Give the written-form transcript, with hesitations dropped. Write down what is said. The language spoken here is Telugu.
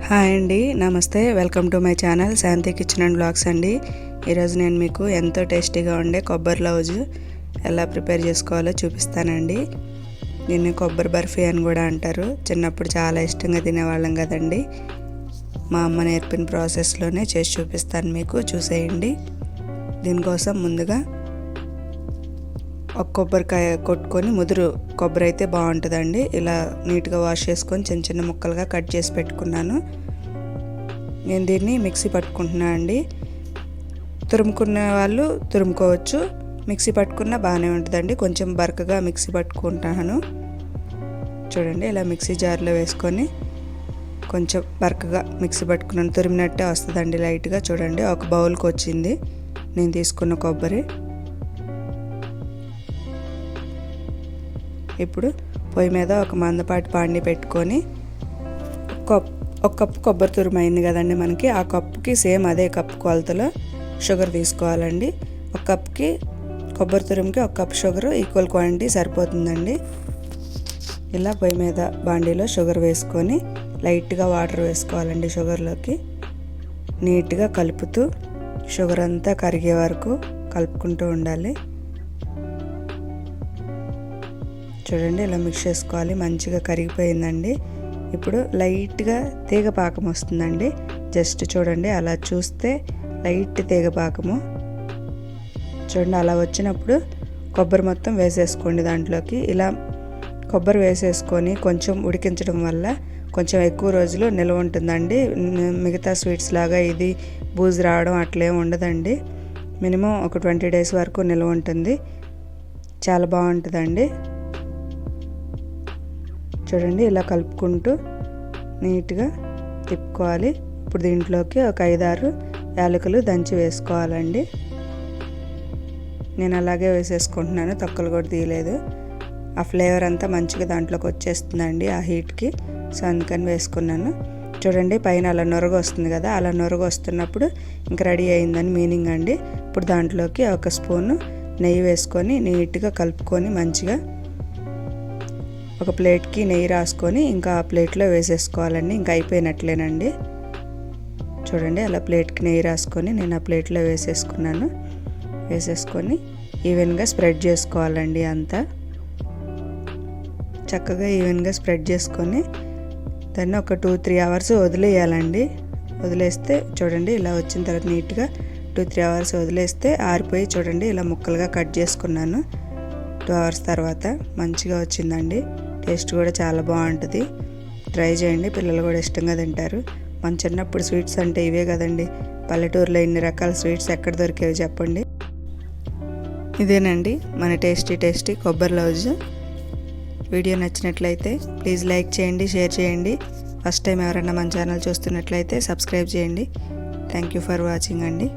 హాయ్ అండి, నమస్తే. Welcome to my channel Shanti kitchen and blogs అండి. ఈరోజు నేను మీకు ఎంతో టేస్టీగా ఉండే కొబ్బరి లౌజు ఎలా ప్రిపేర్ చేసుకోవాలో చూపిస్తానండి. దీన్ని కొబ్బరి బర్ఫీ అని కూడా అంటారు. చిన్నప్పుడు చాలా ఇష్టంగా తినేవాళ్ళం కదండి. మా అమ్మ నేర్పిన ప్రాసెస్లోనే చేసి చూపిస్తాను, మీకు చూసేయండి. దీనికోసం ముందుగా ఒక కొబ్బరికాయ కొట్టుకొని, ముదురు కొబ్బరి అయితే బాగుంటుందండి. ఇలా నీట్గా వాష్ చేసుకొని చిన్న చిన్న ముక్కలుగా కట్ చేసి పెట్టుకున్నాను. నేను దీన్ని మిక్సీ పట్టుకుంటున్నాను అండి. తురుముకునే వాళ్ళు తురుముకోవచ్చు, మిక్సీ పట్టుకున్నా బాగానే ఉంటుందండి. కొంచెం బరకగా మిక్సీ పట్టుకుంటాను. చూడండి, ఇలా మిక్సీ జార్లో వేసుకొని కొంచెం బరకగా మిక్సీ పట్టుకున్నాను. తురిమినట్టే వస్తుందండి లైట్గా. చూడండి, ఒక బౌల్కి వచ్చింది నేను తీసుకున్న కొబ్బరి. ఇప్పుడు పొయ్యి మీద ఒక మందపాటి పాడిని పెట్టుకొని ఒక కప్పు కొబ్బరి తురుము అయింది కదండి మనకి. ఆ కప్పుకి సేమ్ అదే కప్పు కొలతలో షుగర్ తీసుకోవాలండి. ఒక కప్కి కొబ్బరి తురుముకి ఒక కప్పు షుగర్ ఈక్వల్ క్వాంటిటీ సరిపోతుందండి. ఇలా పొయ్యి మీద బాండీలో షుగర్ వేసుకొని లైట్గా వాటర్ వేసుకోవాలండి. షుగర్లోకి నీట్గా కలుపుతూ షుగర్ అంతా కరిగే వరకు కలుపుకుంటూ ఉండాలి. చూడండి, ఇలా మిక్స్ చేసుకోవాలి. మంచిగా కరిగిపోయిందండి. ఇప్పుడు లైట్గా తీగ పాకం వస్తుందండి. జస్ట్ చూడండి, అలా చూస్తే లైట్ తీగ పాకము. చూడండి, అలా వచ్చినప్పుడు కొబ్బరి మొత్తం వేసేసుకోండి దాంట్లోకి. ఇలా కొబ్బరి వేసేసుకొని కొంచెం ఉడికించడం వల్ల కొంచెం ఎక్కువ రోజులు నిల్వ ఉంటుందండి. మిగతా స్వీట్స్ లాగా ఇది బూజు రావడం అట్లే ఉండదండి. మినిమం ఒక 20 days వరకు నిల్వ ఉంటుంది. చాలా బాగుంటుందండి. చూడండి, ఇలా కలుపుకుంటూ నీట్గా తిప్పుకోవాలి. ఇప్పుడు దీంట్లోకి ఒక 5-6 యాలకులు దంచి వేసుకోవాలండి. నేను అలాగే వేసేసుకుంటున్నాను, తొక్కలు కూడా తీయలేదు. ఆ ఫ్లేవర్ అంతా మంచిగా దాంట్లోకి వచ్చేస్తుందండి ఆ హీట్కి. సో అందుకని వేసుకున్నాను. చూడండి, పైన అలా నొరగ వస్తుంది కదా, అలా నొరగ వస్తున్నప్పుడు ఇంకా రెడీ అయిందని మీనింగ్ అండి. ఇప్పుడు దాంట్లోకి ఒక స్పూను నెయ్యి వేసుకొని నీట్గా కలుపుకొని మంచిగా ఒక ప్లేట్కి నెయ్యి రాసుకొని ఇంకా ఆ ప్లేట్లో వేసేసుకోవాలండి. ఇంకా అయిపోయినట్లేనండి. చూడండి, అలా ప్లేట్కి నెయ్యి రాసుకొని నేను ఆ ప్లేట్లో వేసేసుకున్నాను. వేసేసుకొని ఈవెన్గా స్ప్రెడ్ చేసుకోవాలండి. అంతా చక్కగా ఈవెన్గా స్ప్రెడ్ చేసుకొని దాన్ని ఒక 2-3 hours వదిలేయాలండి. వదిలేస్తే చూడండి, ఇలా వచ్చిన తర్వాత నీట్గా 2-3 hours వదిలేస్తే ఆరిపోయి చూడండి ఇలా ముక్కలుగా కట్ చేసుకున్నాను. 2 hours తర్వాత మంచిగా వచ్చిందండి. టేస్ట్ కూడా చాలా బాగుంటుంది. ట్రై చేయండి, పిల్లలు కూడా ఇష్టంగా తింటారు. మన చిన్నప్పుడు స్వీట్స్ అంటే ఇవే కదండి. పల్లెటూరులో ఇన్ని రకాల స్వీట్స్ ఎక్కడ దొరికేవి చెప్పండి. ఇదేనండి మన టేస్టీ కొబ్బరి లౌజు. వీడియో నచ్చినట్లయితే ప్లీజ్ లైక్ చేయండి, షేర్ చేయండి. ఫస్ట్ టైం ఎవరైనా మన ఛానల్ చూస్తున్నట్లయితే సబ్స్క్రైబ్ చేయండి. థ్యాంక్ యూ ఫర్ వాచింగ్ అండి.